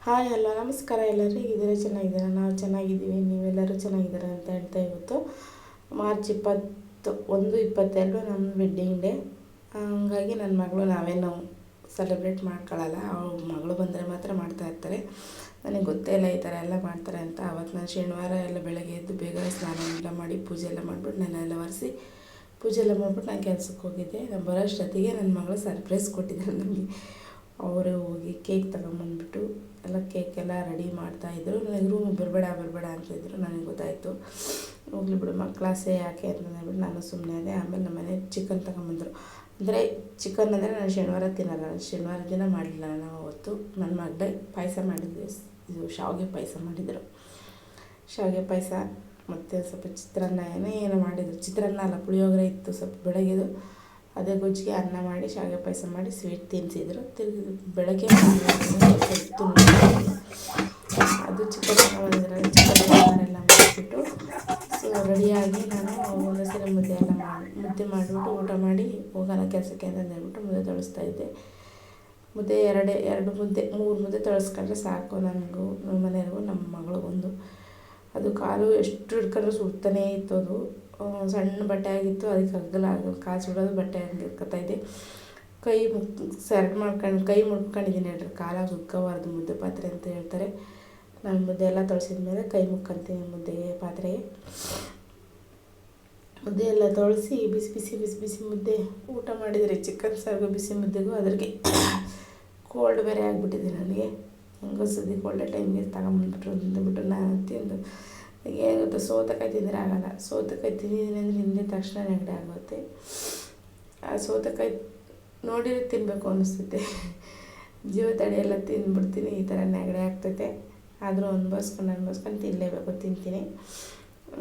Hi hello ನಮಸ್ಕಾರ. ಎಲ್ಲರೂ ಹೇಗಿದ್ದೀರಾ? ಚೆನ್ನಾಗಿದ್ದೀರಾ? ನಾವು ಚೆನ್ನಾಗಿದ್ದೀವಿ. ನೀವೆಲ್ಲರೂ ಚೆನ್ನಾಗಿದ್ದೀರಾ ಅಂತ ಹೇಳ್ತಾ ಇವತ್ತು ಮಾರ್ಚ್ 22 ನಮ್ಮ ವೆಡ್ಡಿಂಗ್ ಡೇ. ಹಂಗಾಗಿ ನನ್ನ ಮಗಳು ನಾವೇನು ಸೆಲೆಬ್ರೇಟ್ ಮಾಡ್ಕೊಳ್ಳಲ್ಲ. ಅವಳು ಮಗಳು ಬಂದರೆ ಮಾತ್ರ ಮಾಡ್ತಾ ಇರ್ತಾರೆ. ನನಗೆ ಗೊತ್ತೇ ಇಲ್ಲ ಈ ಥರ ಎಲ್ಲ ಮಾಡ್ತಾರೆ ಅಂತ. ಆವತ್ತು ನಾನು ಶನಿವಾರ ಎಲ್ಲ ಬೆಳಗ್ಗೆ ಎದ್ದು ಬೇಗ ಸ್ನಾನ ಎಲ್ಲ ಮಾಡಿ ಪೂಜೆ ಎಲ್ಲ ಮಾಡಿಬಿಟ್ಟು ನನ್ನೆಲ್ಲ ಒರೆಸಿ ಪೂಜೆ ಎಲ್ಲ ಮಾಡಿಬಿಟ್ಟು ನಾನು ಕೆಲ್ಸಕ್ಕೆ ಹೋಗಿದ್ದೆ. ನಾನು ಬರೋಷ್ಟೊತ್ತಿಗೆ ನನ್ನ ಮಗಳು ಸರ್ಪ್ರೈಸ್ ಕೊಟ್ಟಿದ್ದಾರೆ ನನಗೆ. ಅವರು ಹೋಗಿ ಕೇಕ್ ತಗೊಂಬಂದ್ಬಿಟ್ಟು ಎಲ್ಲ ಕೇಕೆಲ್ಲ ರೆಡಿ ಮಾಡ್ತಾಯಿದ್ರು. ನನಗೆ ರೂಮಿಗೆ ಬರಬೇಡ ಅಂತಿದ್ರು. ನನಗೆ ಗೊತ್ತಾಯಿತು, ಹೋಗ್ಲಿ ಬಿಡು ಮಕ್ಕಳಾಸೆ ಯಾಕೆ ಅಂತ ಅಂದ್ಬಿಟ್ಟು ನಾನು ಸುಮ್ಮನೆ ಅದೇ. ಆಮೇಲೆ ನಮ್ಮ ಮನೆ ಚಿಕನ್ ತಗೊಂಬಂದರು. ಅಂದರೆ ಚಿಕನ್ ಅಂದರೆ ನಾನು ಶನಿವಾರ ತಿನ್ನಲ್ಲ. ಶನಿವಾರ ದಿನ ಮಾಡಲಿಲ್ಲ ನಾವು ಅವತ್ತು. ನನ್ನ ಮಗಳೇ ಪಾಯಸ ಮಾಡಿದ್ವಿ. ಇದು ಶಾವಿಗೆ ಪಾಯಸ ಮಾಡಿದರು. ಶಾವಿಗೆ ಪಾಯಸ ಮತ್ತು ಸ್ವಲ್ಪ ಚಿತ್ರಾನ್ನ ಏನೋ ಮಾಡಿದರು. ಚಿತ್ರಾನ್ನ ಅಲ್ಲ, ಪುಳಿಯೋಗರೆ ಇತ್ತು ಸ್ವಲ್ಪ ಬೆಳಗ್ಗೆದು. ಅದೇ ಗೊಜ್ಜಿಗೆ ಅನ್ನ ಮಾಡಿ ಶಾವಿಗೆ ಪಾಯಸ ಮಾಡಿ ಸ್ವೀಟ್ ತಿನ್ನಿಸಿದ್ರು. ತಿರುಗಿ ಬೆಳಗ್ಗೆ ಅದು ಚಿಕನ್ ಬಂದಿದ್ರಲ್ಲ, ಚಿಕನ್ ಎಲ್ಲ ಮಾಡಿಬಿಟ್ಟು ರೆಡಿಯಾಗಿ ನಾನು ಒಂದು ಸರಿ ಮುದ್ದೆ ಮಾಡಿಬಿಟ್ಟು ಊಟ ಮಾಡಿ ಹೋಗೋಣ ಕೆಲಸಕ್ಕೆ ಅಂತ ಅಂದ್ಬಿಟ್ಟು ಮುದ್ದೆ ತೊಳಸ್ತಾಯಿದ್ದೆ. ಮುದ್ದೆ ಎರಡು ಮುದ್ದೆ 3 ಮುದ್ದೆ ತೊಳಸ್ಕೊಂಡ್ರೆ ಸಾಕು ನನಗೂ, ನಮ್ಮ ಮನೆಯವ್ರಿಗೂ, ನಮ್ಮ ಮಗಳಿಗೊಂದು. ಅದು ಕಾಲು ಎಷ್ಟು ಹಿಡ್ಕೊಂಡ್ರೆ ಸುಡ್ತಾನೇ ಇತ್ತು. ಅದು ಸಣ್ಣ ಬಟ್ಟೆ ಆಗಿತ್ತು, ಅದಕ್ಕೆ ಕಾಲು ಸುಡೋದು ಬಟ್ಟೆ ಹಂಗೆ ಇಟ್ಕೊತಾಯಿದ್ದೆ. ಕೈ ಮುಟ್ಕೊಂಡಿದ್ದೀನಿ ಹೇಳ್ರಿ. ಕಾಲಾಗಿ ಉದ್ಕೋಬಾರ್ದು ಮುದ್ದೆ ಪಾತ್ರೆ ಅಂತ ಹೇಳ್ತಾರೆ. ನಾನು ಮುದ್ದೆ ಎಲ್ಲ ತೊಳೆಸಿದ ಮೇಲೆ ಕೈ ಮುಕ್ಕೊಂತೀನಿ ಮುದ್ದೆಗೆ ಪಾತ್ರೆಗೆ. ಮುದ್ದೆ ಎಲ್ಲ ತೊಳೆಸಿ ಬಿಸಿ ಮುದ್ದೆ ಊಟ ಮಾಡಿದರೆ ಚಿಕನ್ ಸಾರಿಗೂ ಬಿಸಿ ಮುದ್ದೆಗೂ ಅದ್ರಿಗೆ ಕೋಲ್ಡ್ ಬೇರೆ ಆಗಿಬಿಟ್ಟಿದೆ ನನಗೆ. ಹೆಂಗೋ ಸದ್ಯಕ್ಕೆ ಒಳ್ಳೆ ಟೈಮ್ಗೆ ತಗೊಂಬಂದ್ಬಿಟ್ರು ಅಂದ್ಬಿಟ್ಟು ನಾನು ತಿಂದು. ಏನಾಗುತ್ತೆ, ಸೌತೆಕಾಯಿ ತಿಂದರೆ ಆಗೋಲ್ಲ. ಸೌತೆಕಾಯಿ ತಿಂದಿದ್ದೀನಿ ಅಂದರೆ ಹಿಂದೆ ತಕ್ಷಣ ನೆಗಡಿ ಆಗುತ್ತೆ. ಆ ಸೌತೆಕಾಯಿ ನೋಡಿದ್ರೆ ತಿನ್ನಬೇಕು ಅನ್ನಿಸ್ತೈತೆ. ಜೀವ ತಡೆಯೆಲ್ಲ ತಿಂದ್ಬಿಡ್ತೀನಿ. ಈ ಥರ ನೆಗಡಿ ಆಗ್ತೈತೆ. ಆದರೂ ಅನ್ಭವಿಸ್ಕೊಂಡು ತಿನ್ನತೀನಿ.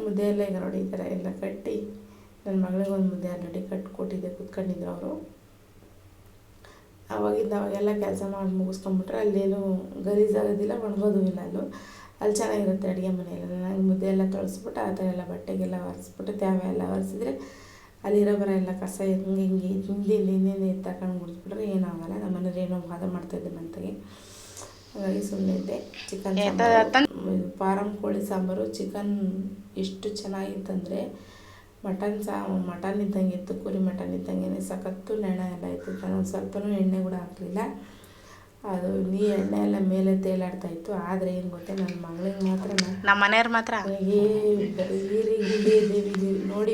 ಮುದ್ದೆ ಎಲ್ಲ ಈಗ ನೋಡಿ ಈ ಥರ ಎಲ್ಲ ಕಟ್ಟಿ ನನ್ನ ಮಗಳಿಗೆ ಒಂದು ಮುದ್ದೆ ಆಲ್ರೆಡಿ ಕಟ್ಟಿಕೊಟ್ಟಿದ್ದೆ. ಕೂತ್ಕೊಂಡಿದ್ರು ಅವರು. ಅವಾಗೆಲ್ಲ ಕೆಲಸ ಮಾಡಿ ಮುಗಿಸ್ಕೊಂಬಿಟ್ರೆ ಅಲ್ಲೇನು ಗಲೀಜಾಗೋದಿಲ್ಲ, ಒಣಗೋದು ಇಲ್ಲ. ಅಲ್ಲಿ ಚೆನ್ನಾಗಿರುತ್ತೆ ಅಡುಗೆ ಮನೆಯಲ್ಲ. ನನಗೆ ಮುದ್ದೆ ಎಲ್ಲ ತೊಳೆಸ್ಬಿಟ್ಟು ಆ ಥರ ಎಲ್ಲ ಬಟ್ಟೆಗೆಲ್ಲ ಒರೆಸ್ಬಿಟ್ಟು ತ್ಯಾವೆ ಎಲ್ಲ ಒರೆಸಿದ್ರೆ ಅಲ್ಲಿರೋ ಬರೋ ಎಲ್ಲ ಕಸ ಹಿಂಗೆ ಹಿಂದೆ ತಗೊಂಡು ಗುಡಿಸ್ಬಿಟ್ರೆ ಏನಾಗಲ್ಲ. ನಮ್ಮ ಮನೇಲಿ ಏನೋ ವಾದ ಮಾಡ್ತಾಯಿದ್ದೆ ನಂತೆಗೆ. ಹಾಗಾಗಿ ಸುಮ್ಮನೆ ಇದ್ದೆ. ಚಿಕನ್ ಫಾರಂ ಕೋಳಿ ಸಾಂಬಾರು ಚಿಕನ್ ಎಷ್ಟು ಚೆನ್ನಾಗಿತ್ತಂದರೆ ಮಟನ್ ಇದ್ದಂಗೆ ಇತ್ತು. ಕುರಿ ಮಟನ್ ಇದ್ದಂಗೆ ಸಖತ್ತು ನೆಣ ಎಲ್ಲ ಇತ್ತು. ನಾನು ಸ್ವಲ್ಪನೂ ಎಣ್ಣೆ ಕೂಡ ಹಾಕಲಿಲ್ಲ. ಅದು ಎಣ್ಣೆ ಎಲ್ಲ ಮೇಲೆ ತೇಲಾಡ್ತಾಯಿತ್ತು. ಆದರೆ ಏನು ಗೊತ್ತೇ, ನನ್ನ ಮಗಳಿಗೆ ಮಾತ್ರ ನಮ್ಮ ಮನೆಯವ್ರು ಮಾತ್ರ ನೋಡಿ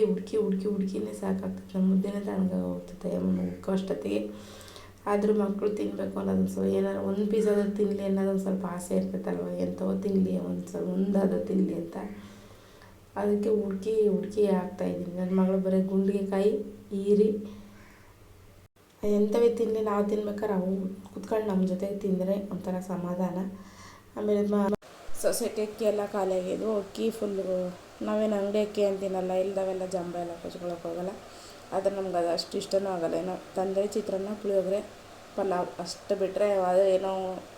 ಹುಡುಕಿನೇ ಸಾಕಾಗ್ತದೆ. ನಮ್ಮ ಮುದ್ದೆನೇ ತಣ್ಣಗಾಗೋಗ್ತದೆ ಉಕ್ಕೋ ಅಷ್ಟೊತ್ತಿಗೆ. ಆದರೂ ಮಕ್ಕಳು ತಿನ್ನಬೇಕು ಅನ್ನೋದು ಏನಾದ್ರು ಒಂದು ಪೀಸ್ ಆದರೂ ತಿನ್ನಲಿ ಅನ್ನೋದೊಂದು ಸ್ವಲ್ಪ ಆಸೆ ಇರ್ತೈತಲ್ವ. ಎಂಥವೋ ತಿನ್ನಲಿ, ಒಂದಾದರೂ ತಿನ್ನಲಿ ಅಂತ. ಅದಕ್ಕೆ ಹುಡುಕಿ ಹಾಕ್ತಾಯಿದ್ದೀನಿ. ನನ್ನ ಮಗಳು ಬರೀ ಗುಂಡಿಗೆ ಕಾಯಿ ಈರಿ ಎಂಥವೇ ತಿನ್ನಲಿ, ನಾವು ತಿನ್ಬೇಕಾದ್ರೆ ಅವು ಕುತ್ಕೊಂಡು ನಮ್ಮ ಜೊತೆಗೆ ತಿಂದರೆ ಒಂಥರ ಸಮಾಧಾನ. ಆಮೇಲೆ ಸೊಸೈಟಿ ಅಕ್ಕಿ ಎಲ್ಲ ಖಾಲಿ ಆಗಿದ್ದು. ಅಕ್ಕಿ ಫುಲ್ಲು ನಾವೇನು ಅಂಗಡಿ ಅಕ್ಕಿ ಅಂತೀನಲ್ಲ, ಇಲ್ದವೆಲ್ಲ ಜಂಬ ಎಲ್ಲ ಕೊಚ್ಕೊಳಕ್ಕೆ ಹೋಗಲ್ಲ. ಆದರೆ ನಮ್ಗೆ ಅದು ಅಷ್ಟು ಇಷ್ಟನೂ ಆಗೋಲ್ಲ. ಏನೋ ತಂದರೆ ಚಿತ್ರಾನ್ನ, ಪುಳಿಯೋಗರೆ, ಪಲಾವ್ ಅಷ್ಟು ಬಿಟ್ಟರೆ ಅದು ಏನೋ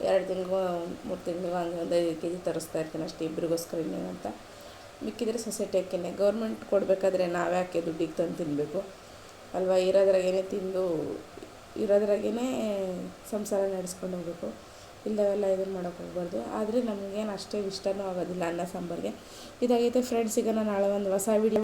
2 ತಿಂಗಳಿಗೂ 3 ತಿಂಗಳಿಗೂ ಹಂಗೆ ಒಂದು 5 kg ತರಿಸ್ತಾ ಇರ್ತೀನಿ ಅಷ್ಟೇ, ಇಬ್ಬರಿಗೋಸ್ಕರ ಇನ್ನೇನು ಅಂತ. ಮಿಕ್ಕಿದ್ರೆ ಸೊಸೈಟಿ ಅಕ್ಕಿನೇ. ಗೌರ್ಮೆಂಟ್ ಕೊಡಬೇಕಾದ್ರೆ ನಾವೇ ಹಾಕಿ ದುಡ್ಡಿಗೆ ತಂದು ತಿನ್ನಬೇಕು ಅಲ್ವಾ. ಇರೋದ್ರಾಗೇ ಸಂಸಾರ ನಡೆಸ್ಕೊಂಡು ಹೋಗ್ಬೇಕು. ಇಲ್ಲವೆಲ್ಲ ಇದನ್ನು ಮಾಡೋಕ್ಕೆ ಹೋಗ್ಬಾರ್ದು. ಆದರೆ ನಮಗೇನು ಅಷ್ಟೇ ಇಷ್ಟನೂ ಆಗೋದಿಲ್ಲ ಅನ್ನ ಸಾಂಬಾರಿಗೆ. ಇದಾಗೈತೆ ಫ್ರೆಂಡ್ಸ್. ಈಗ ನಾನು ನಾಳೆ ಒಂದು ಹೊಸ ವಿಡಿಯೋ